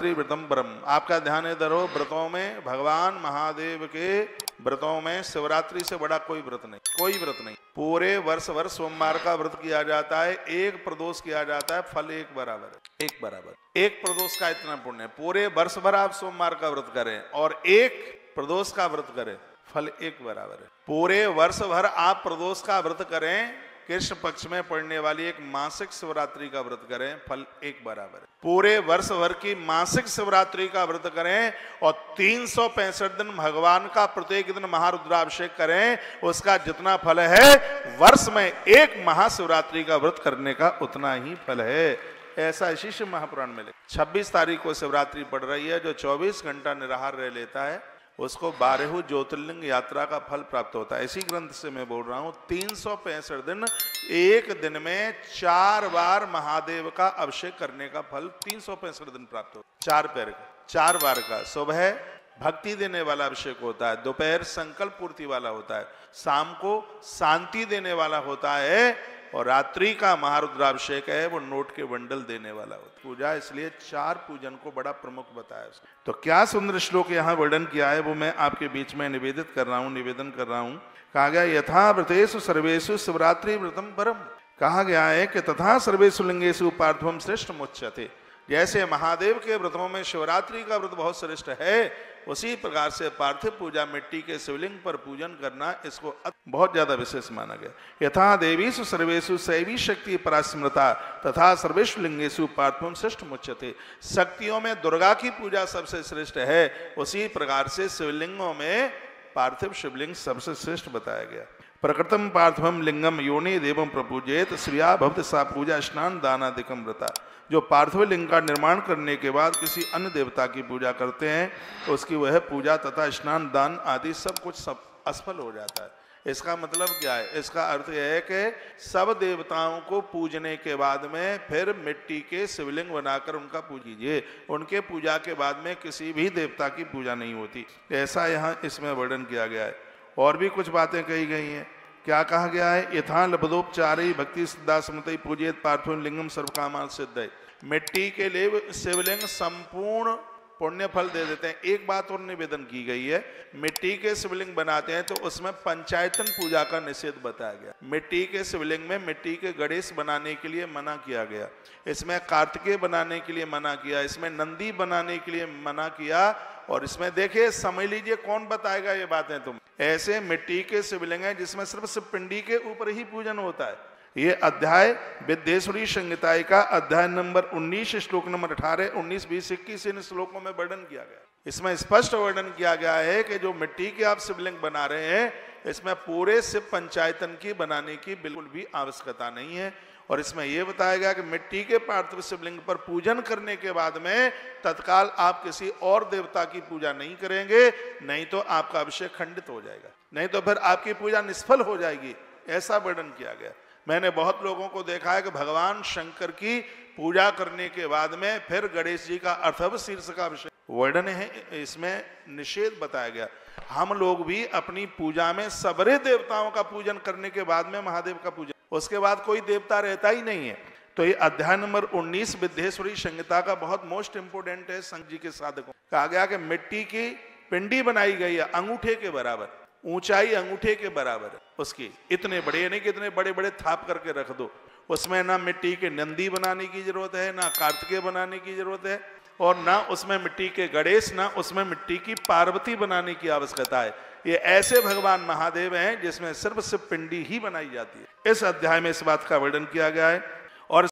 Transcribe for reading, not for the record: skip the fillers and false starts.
शिवरात्रि व्रतम परम। आपका ध्यान इधर हो, व्रतों में भगवान महादेव के व्रतों में शिवरात्रि से बड़ा कोई व्रत नहीं, कोई व्रत नहीं। पूरे वर्ष भर सोमवार का व्रत किया जाता है, एक प्रदोष किया जाता है, फल एक बराबर है, एक बराबर। एक प्रदोष का इतना पुण्य है, पूरे वर्ष भर आप सोमवार का व्रत करें और एक प्रदोष का व्रत करें, फल एक बराबर है। पूरे वर्ष भर आप प्रदोष का व्रत करें, कृष्ण पक्ष में पड़ने वाली एक मासिक शिवरात्रि का व्रत करें, फल एक बराबर है। पूरे वर्ष भर की मासिक शिवरात्रि का व्रत करें और 365 दिन भगवान का प्रत्येक दिन महारुद्राभिषेक करें, उसका जितना फल है वर्ष में एक महाशिवरात्रि का व्रत करने का उतना ही फल है। ऐसा इसी शिव महापुराण में लिखा। 26 तारीख को शिवरात्रि पड़ रही है, जो 24 घंटा निराहार रह लेता है उसको 12 ज्योतिर्लिंग यात्रा का फल प्राप्त होता है। इसी ग्रंथ से मैं बोल रहा हूं, 365 दिन, एक दिन में 4 बार महादेव का अभिषेक करने का फल 365 दिन प्राप्त होता है। 4 पैर का, 4 बार का। सुबह भक्ति देने वाला अभिषेक होता है, दोपहर संकल्प पूर्ति वाला होता है, शाम को शांति देने वाला होता है और रात्रि का महारुद्राभिषेक है वो नोट के बंडल देने वाला होता है। पूजा इसलिए 4 पूजन को बड़ा प्रमुख बताया। तो क्या सुंदर श्लोक यहाँ वर्णन किया है वो मैं आपके बीच में निवेदन कर रहा हूँ। कहा गया यथा व्रतेषु सर्वेषु शिवरात्रि व्रतम परम। कहा गया है कि तथा सर्वेषु लिंगेषु पार्थवम श्रेष्ठ मुच्यते। जैसे महादेव के व्रतों में शिवरात्रि का व्रत बहुत श्रेष्ठ है, उसी प्रकार से पार्थिव पूजा, मिट्टी के शिवलिंग पर पूजन करना, इसको बहुत ज्यादा विशेष माना गया। यथा देवीषु सर्वेषु शैवी शक्ति परास्मृता तथा सर्वेषु लिंगेषु पार्थवम श्रेष्ठ मुच्यते। शक्तियों में दुर्गा की पूजा सबसे श्रेष्ठ है, उसी प्रकार से शिवलिंगों में पार्थिव शिवलिंग सबसे श्रेष्ठ बताया गया। प्रकृतम पार्थिवम लिंगम योनि देवम प्रपूजेत श्रिया भवति सा पूजा स्नान दानादिकम व्रता। जो पार्थिव लिंग का निर्माण करने के बाद किसी अन्य देवता की पूजा करते हैं तो उसकी वह पूजा तथा स्नान दान आदि सब कुछ सब असफल हो जाता है। इसका मतलब क्या है? इसका अर्थ यह है कि सब देवताओं को पूजने के बाद में फिर मिट्टी के शिवलिंग बनाकर उनका पूजिए, उनके पूजा के बाद में किसी भी देवता की पूजा नहीं होती। ऐसा यहाँ इसमें वर्णन किया गया है। और भी कुछ बातें कही गई हैं। क्या कहा गया है? यथा लब्धोपचारी भक्ति सिद्धा स्मृति पूजित पार्थिव लिंगम सर्वकामान सिद्ध। मिट्टी के लिए शिवलिंग संपूर्ण पुण्य फल दे देते हैं। एक बात और निवेदन की गई है, मिट्टी के शिवलिंग बनाते हैं तो उसमें पंचायतन पूजा का निषेध बताया गया। मिट्टी के शिवलिंग में मिट्टी के गणेश बनाने के लिए मना किया गया, इसमें कार्तिकेय बनाने के लिए मना किया, इसमें नंदी बनाने के लिए मना किया। और इसमें देखिए, समझ लीजिए कौन बताएगा ये बातें तुम। ऐसे मिट्टी के शिवलिंग है जिसमें सिर्फ शिवपिंडी के ऊपर ही पूजन होता है। ये अध्याय विद्येश्वरी संहिता का अध्याय नंबर 19 श्लोक नंबर 18, 19, 20, 21 इन श्लोकों में वर्णन किया गया। इसमें स्पष्ट वर्णन किया गया है कि जो मिट्टी के आप शिवलिंग बना रहे हैं, इसमें पूरे शिव पंचायतन की बनाने की बिल्कुल भी आवश्यकता नहीं है। और इसमें यह बताया गया कि मिट्टी के पार्थिव शिवलिंग पर पूजन करने के बाद में तत्काल आप किसी और देवता की पूजा नहीं करेंगे, नहीं तो आपका अभिषेक खंडित हो जाएगा, नहीं तो फिर आपकी पूजा निष्फल हो जाएगी। ऐसा वर्णन किया गया। मैंने बहुत लोगों को देखा है कि भगवान शंकर की पूजा करने के बाद में फिर गणेश जी का अथर्व शीर्ष का अभिषेक वर्णन है, इसमें निषेध बताया गया। हम लोग भी अपनी पूजा में सबरे देवताओं का पूजन करने के बाद में महादेव का पूजन, उसके बाद कोई देवता रहता ही नहीं है। तो ये अध्याय नंबर 19 विद्येश्वरी संहिता का बहुत मोस्ट इंपोर्टेंट है। संत जी के साधकों कहा गया कि मिट्टी की पिंडी बनाई गई है, अंगूठे के बराबर, ऊंचाई अंगूठे के बराबर है उसकी, इतने बड़े, नहीं कि इतने बड़े बड़े थाप करके रख दो। उसमें ना मिट्टी के नंदी बनाने की जरूरत है, ना कार्तिकेय बनाने की जरूरत है, और ना उसमें मिट्टी के गणेश, ना उसमें मिट्टी की पार्वती बनाने की आवश्यकता है। ये ऐसे भगवान महादेव हैं जिसमें सिर्फ शिव पिंडी ही बनाई जाती है। इस अध्याय में इस बात का वर्णन किया गया है।